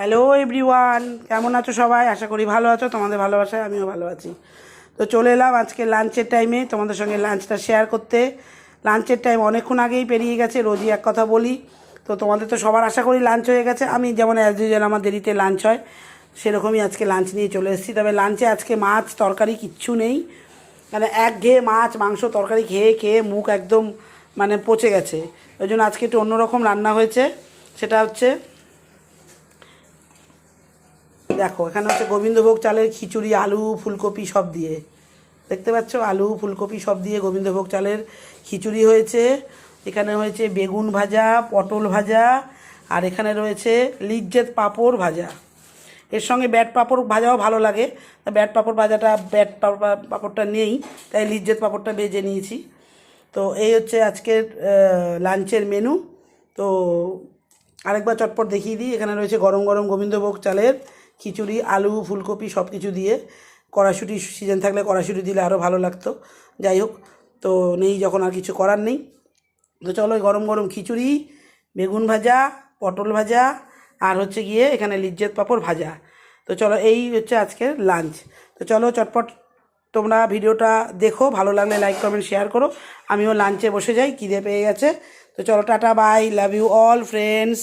Hello everyone, কেমন আছো সবাই? আশা করি ভালো আছো। তোমাদের ভালোবাসায় আমিও ভালো আছি। তো চলে এলাম আজকে লাঞ্চের টাইমে তোমাদের সঙ্গে লাঞ্চটা শেয়ার করতে। লাঞ্চের টাইম অনেকক্ষণ আগেই পেরিয়ে গেছে, রোজই এক কথা বলি। তো তোমাদের তো সবার আশা করি লাঞ্চ হয়ে গেছে। আমি যেমন অ্যাজ ইউজুয়াল আমার দেরিতে লাঞ্চ হয়, সেরকমই আজকে লাঞ্চ নিয়ে চলে এসেছি। তবে লাঞ্চে আজকে মাছ তরকারি কিচ্ছু নেই, মানে একঘেয়ে মাছ মাংস তরকারি খেয়ে খেয়ে মুখ একদম মানে পচে গেছে। ওই জন্য আজকে একটু অন্যরকম রান্না হয়েছে। সেটা হচ্ছে, দেখো এখানে হচ্ছে গোবিন্দভোগ চালের খিচুড়ি, আলু ফুলকপি সব দিয়ে, দেখতে পাচ্ছ আলু ফুলকপি সব দিয়ে গোবিন্দভোগ চালের খিচুড়ি হয়েছে। এখানে হয়েছে বেগুন ভাজা, পটল ভাজা, আর এখানে রয়েছে লিজ্জেত পাঁপড় ভাজা। এর সঙ্গে ব্যাট পাঁপড় ভাজাও ভালো লাগে। ব্যাট পাঁপড় ভাজাটা পাঁপড়টা নেই, তাই লিজ্জেত পাঁপড়টা ভেজে নিয়েছি। তো এই হচ্ছে আজকের লাঞ্চের মেনু। তো আরেকবার চটপট দেখিয়ে দিই। এখানে রয়েছে গরম গরম গোবিন্দভোগ চালের খিচুড়ি, আলু ফুলকপি সব কিছু দিয়ে। কড়াইশুঁটি সিজন থাকলে কড়াইশুঁটি দিলে আরও ভালো লাগতো, যাই হোক। তো নেই যখন, আর কিছু করার নেই। তো চলো গরম গরম খিচুড়ি, বেগুন ভাজা, পটল ভাজা, আর হচ্ছে গিয়ে এখানে লিজ্জেত পাঁপড় ভাজা। তো চলো এই হচ্ছে আজকের লাঞ্চ। তো চলো চটপট তোমরা ভিডিওটা দেখো, ভালো লাগলে লাইক কমেন্ট শেয়ার করো। আমিও লাঞ্চে বসে যাই, খিদে পেয়ে গেছে। তো চলো tata bye, love you all friends.